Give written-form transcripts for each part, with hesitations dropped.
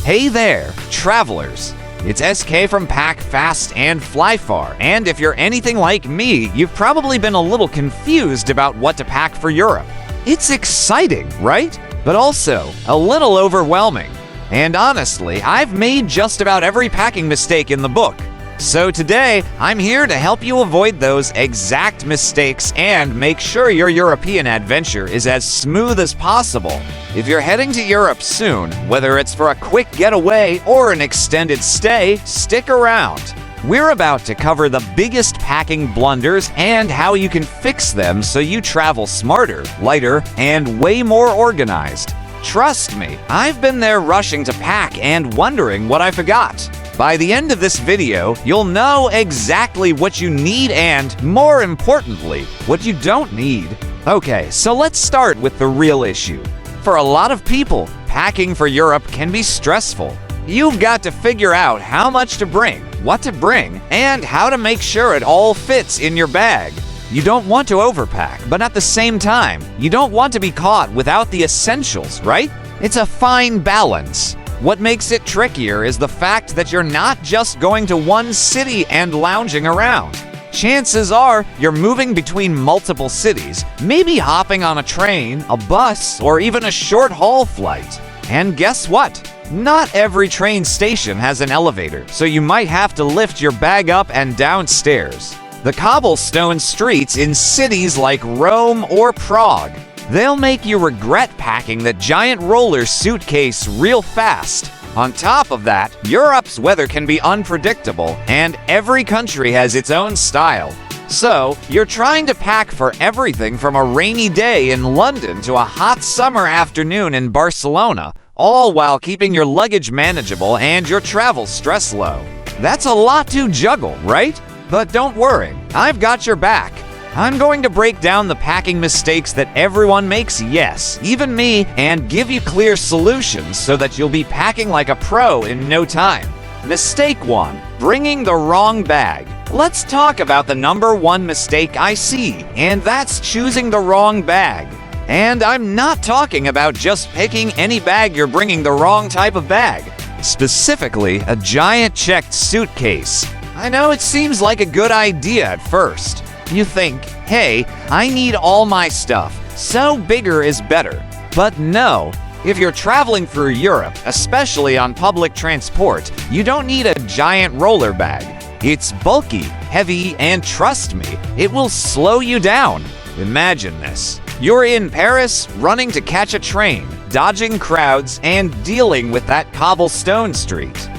Hey there, travelers! It's SK from Pack Fast and Fly Far, and if you're anything like me, you've probably been a little confused about what to pack for Europe. It's exciting, right? But also a little overwhelming. And honestly, I've made just about every packing mistake in the book. So today, I'm here to help you avoid those exact mistakes and make sure your European adventure is as smooth as possible. If you're heading to Europe soon, whether it's for a quick getaway or an extended stay, stick around. We're about to cover the biggest packing blunders and how you can fix them so you travel smarter, lighter, and way more organized. Trust me, I've been there rushing to pack and wondering what I forgot. By the end of this video, you'll know exactly what you need and, more importantly, what you don't need. Okay, so let's start with the real issue. For a lot of people, packing for Europe can be stressful. You've got to figure out how much to bring, what to bring, and how to make sure it all fits in your bag. You don't want to overpack, but at the same time, you don't want to be caught without the essentials, right? It's a fine balance. What makes it trickier is the fact that you're not just going to one city and lounging around. Chances are you're moving between multiple cities, maybe hopping on a train, a bus, or even a short-haul flight. And guess what? Not every train station has an elevator, so you might have to lift your bag up and downstairs. The cobblestone streets in cities like Rome or Prague, they'll make you regret packing that giant roller suitcase real fast. On top of that, Europe's weather can be unpredictable, and every country has its own style. So, you're trying to pack for everything from a rainy day in London to a hot summer afternoon in Barcelona, all while keeping your luggage manageable and your travel stress low. That's a lot to juggle, right? But don't worry, I've got your back. I'm going to break down the packing mistakes that everyone makes, yes, even me, and give you clear solutions so that you'll be packing like a pro in no time. Mistake 1. Bringing the wrong bag. Let's talk about the number one mistake I see, and that's choosing the wrong bag. And I'm not talking about just picking any bag you're bringing the wrong type of bag. Specifically, a giant checked suitcase. I know it seems like a good idea at first. You think, hey, I need all my stuff, so bigger is better. But no, if you're traveling through Europe, especially on public transport, you don't need a giant roller bag. It's bulky, heavy, and trust me, it will slow you down. Imagine this. You're in Paris, running to catch a train, dodging crowds, and dealing with that cobblestone street.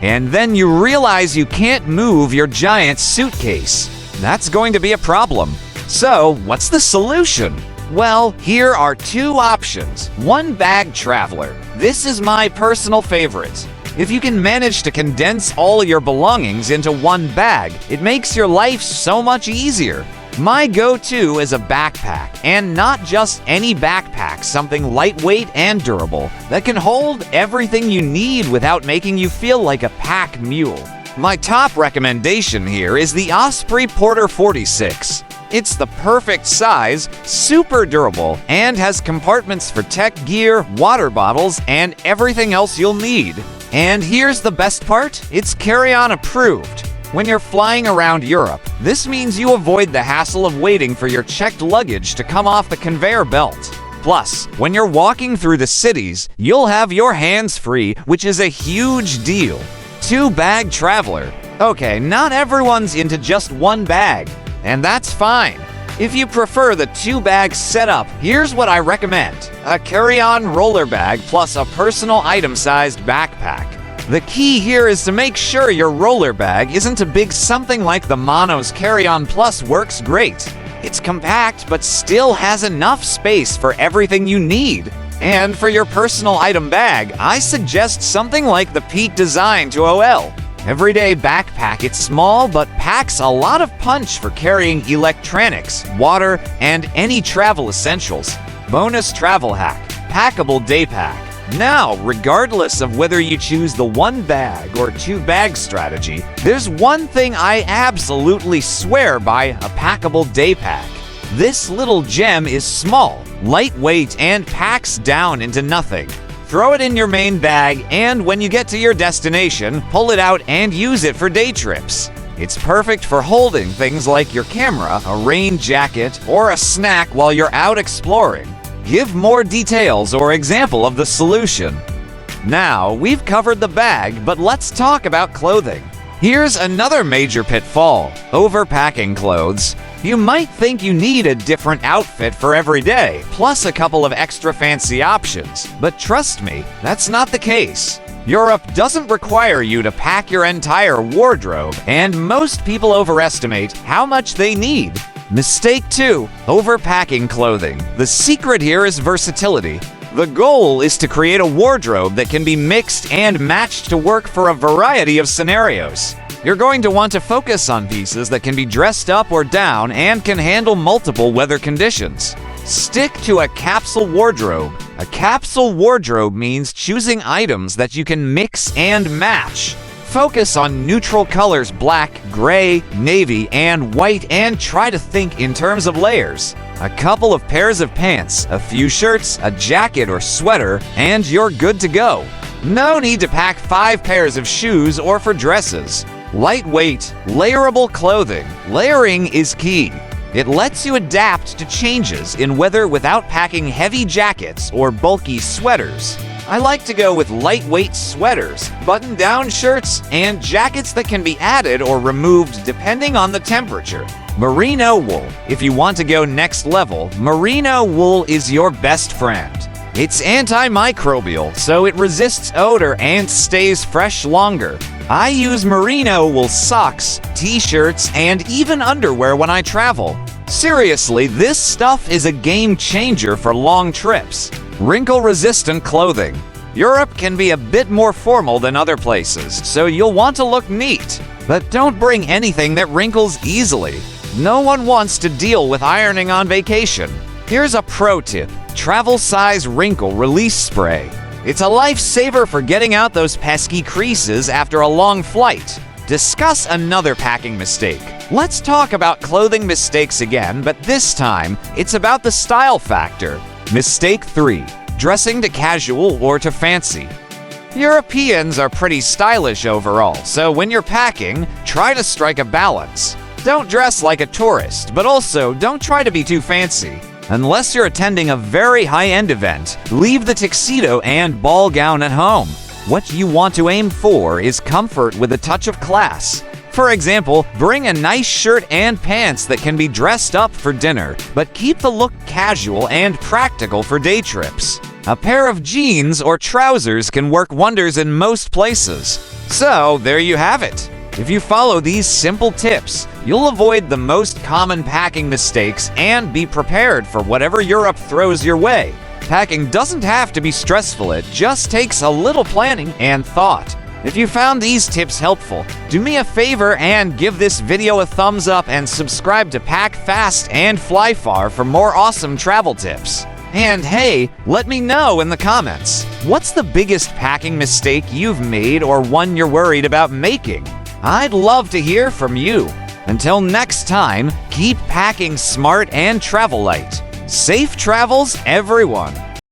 And then you realize you can't move your giant suitcase. That's going to be a problem. So, what's the solution? Well, here are two options. One bag traveler. This is my personal favorite. If you can manage to condense all your belongings into one bag, it makes your life so much easier. My go-to is a backpack, and not just any backpack, something lightweight and durable that can hold everything you need without making you feel like a pack mule. My top recommendation here is the Osprey Porter 46. It's the perfect size, super durable, and has compartments for tech gear, water bottles, and everything else you'll need. And here's the best part, it's carry-on approved. When you're flying around Europe, this means you avoid the hassle of waiting for your checked luggage to come off the conveyor belt. Plus, when you're walking through the cities, you'll have your hands free, which is a huge deal. Two-bag traveler. Okay, not everyone's into just one bag, and that's fine. If you prefer the two-bag setup, here's what I recommend. A carry-on roller bag plus a personal item-sized backpack. The key here is to make sure your roller bag isn't a big something like the Mono's Carry-On Plus works great. It's compact but still has enough space for everything you need. And for your personal item bag, I suggest something like the Peak Design 2OL. Everyday backpack, it's small but packs a lot of punch for carrying electronics, water, and any travel essentials. Bonus travel hack, packable day pack. Now, regardless of whether you choose the one bag or two bag strategy, there's one thing I absolutely swear by: a packable day pack. This little gem is small, lightweight, and packs down into nothing. Throw it in your main bag, and when you get to your destination, pull it out and use it for day trips. It's perfect for holding things like your camera, a rain jacket, or a snack while you're out exploring. Give more details or example of the solution. Now, we've covered the bag, but let's talk about clothing. Here's another major pitfall: overpacking clothes. You might think you need a different outfit for every day, plus a couple of extra fancy options. But trust me, that's not the case. Europe doesn't require you to pack your entire wardrobe, and most people overestimate how much they need. Mistake 2: overpacking clothing. The secret here is versatility. The goal is to create a wardrobe that can be mixed and matched to work for a variety of scenarios. You're going to want to focus on pieces that can be dressed up or down and can handle multiple weather conditions. Stick to a capsule wardrobe. A capsule wardrobe means choosing items that you can mix and match. Focus on neutral colors: black, gray, navy, and white, and try to think in terms of layers. A couple of pairs of pants, a few shirts, a jacket or sweater, and you're good to go. No need to pack 5 pairs of shoes or for dresses. Lightweight, layerable clothing. Layering is key. It lets you adapt to changes in weather without packing heavy jackets or bulky sweaters. I like to go with lightweight sweaters, button-down shirts, and jackets that can be added or removed depending on the temperature. Merino wool. If you want to go next level, merino wool is your best friend. It's antimicrobial, so it resists odor and stays fresh longer. I use merino wool socks, t-shirts, and even underwear when I travel. Seriously, this stuff is a game changer for long trips. Wrinkle-resistant clothing. Europe can be a bit more formal than other places, so you'll want to look neat. But don't bring anything that wrinkles easily. No one wants to deal with ironing on vacation. Here's a pro tip: travel size wrinkle release spray. It's a lifesaver for getting out those pesky creases after a long flight. Discuss another packing mistake. Let's talk about clothing mistakes again, but this time, it's about the style factor. Mistake 3: dressing to casual or to fancy. Europeans are pretty stylish overall, so when you're packing, try to strike a balance. Don't dress like a tourist, but also don't try to be too fancy. Unless you're attending a very high-end event, leave the tuxedo and ball gown at home. What you want to aim for is comfort with a touch of class. For example, bring a nice shirt and pants that can be dressed up for dinner, but keep the look casual and practical for day trips. A pair of jeans or trousers can work wonders in most places. So, there you have it. If you follow these simple tips, you'll avoid the most common packing mistakes and be prepared for whatever Europe throws your way. Packing doesn't have to be stressful, it just takes a little planning and thought. If you found these tips helpful, do me a favor and give this video a thumbs up and subscribe to Pack Fast and Fly Far for more awesome travel tips. And hey, let me know in the comments, what's the biggest packing mistake you've made or one you're worried about making? I'd love to hear from you. Until next time, keep packing smart and travel light. Safe travels, everyone.